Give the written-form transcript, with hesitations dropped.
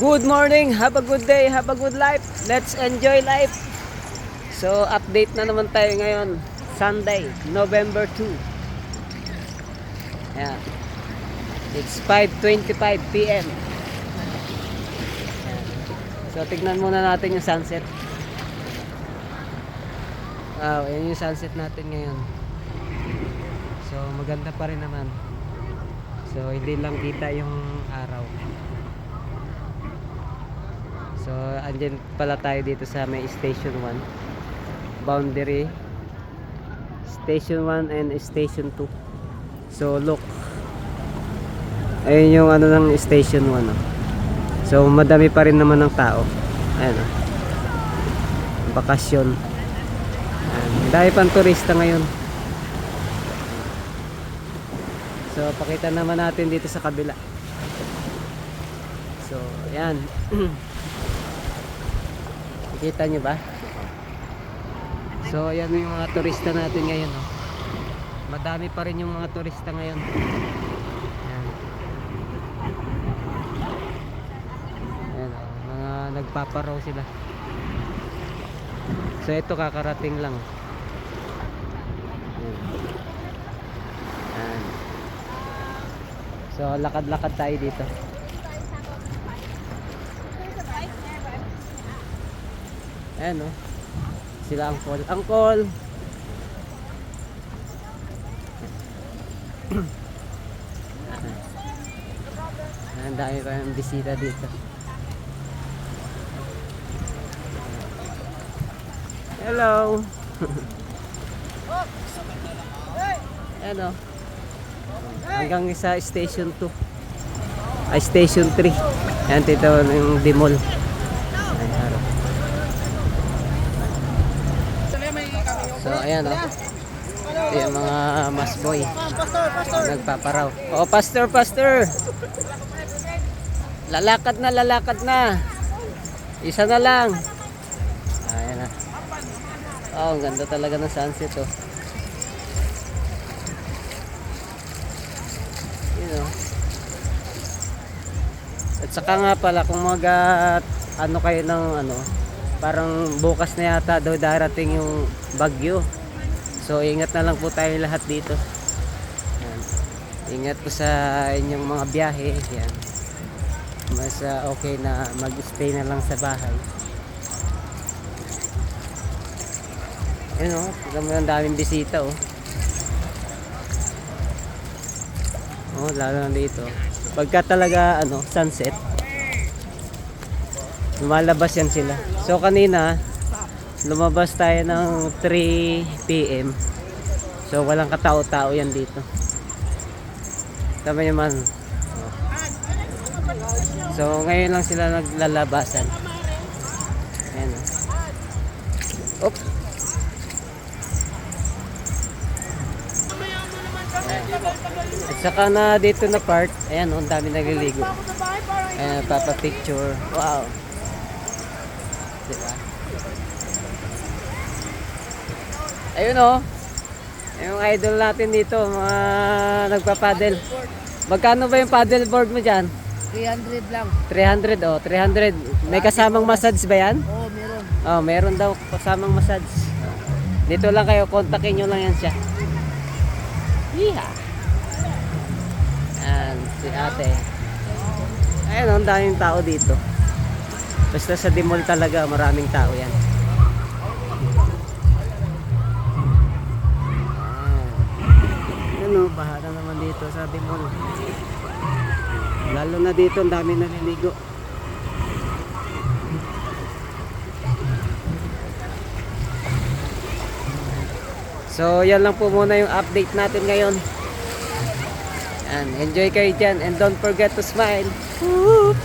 Good morning, have a good day, have a good life. Let's enjoy life. So, update na naman tayo ngayon. Sunday, November 2. Ayan. It's 5:25 p.m. Ayan. So, tignan muna natin yung sunset. Wow, yan yung sunset natin ngayon. So, maganda pa rin naman. So, hindi lang kita yung araw. So, andyan pala tayo dito sa may Station 1. Boundary. Station 1 and Station 2. So, look. Ayun yung ano ng Station 1. Oh. So, madami pa rin naman ng tao. Ayan oh. Bakasyon. Ayan. Dahil pang turista ngayon. So, pakita naman natin dito sa kabila. So, ayan. Kita nyo ba? So, ayan yung mga turista natin ngayon. Oh. Madami pa rin yung mga turista ngayon. Ayan. Ayan oh. Mga nagpaparaw sila. So, ito kakarating lang. Ayan. Ayan. So, lakad-lakad tayo dito. Ayan o. Sila angkol. Angkol! Ang dami pa yung bisita dito. Hello! Ayan o. Hanggang sa Station 2. Ay, Station 3. Ayan dito yung Dimol. So ayan oh. Yung mga masboy nagpaparaw. Oh, pastor. Lalakad na. Isa na lang. Ayan na. Oh, ang ganda talaga ng sunset oh. You know. At saka nga pala kung ano kayo ng ano, parang bukas na yata daw darating yung bagyo. So ingat na lang po tayo lahat dito. Yan. Ingat po sa inyong mga biyahe. Yan. Mas okay na mag-stay na lang sa bahay. Ayun oh, ang daming bisita oh. Oh, lalo na dito. Pagka talaga ano, sunset, lumalabas yan sila. So kanina lumabas tayo ng 3 PM. So walang katao-tao yan dito. Tama naman. So ngayon lang sila naglalabasan. Ayan o. Op. At saka na dito na part. Ayan o, ang dami nagliligo. Ayan, papa-picture. Wow. Diba? Ayun oh. Yung idol natin dito, mga nagpa-paddle. Magkano ba yung paddleboard mo dyan? 300 lang. 300 oh, 300. May kasamang massage ba yan? Oo, meron. Oh, meron daw kasamang massage. Dito lang kayo, kontakin nyo lang yan siya. Yeeha. Ayan, si ate. Ayun oh, ang daming tao dito. Basta sa Dimol talaga, maraming tao yan. Ano, bahala naman dito sa Dimol. Lalo na dito, ang dami naliligo. So, yan lang po muna yung update natin ngayon. And enjoy kayo dyan and don't forget to smile. Woo!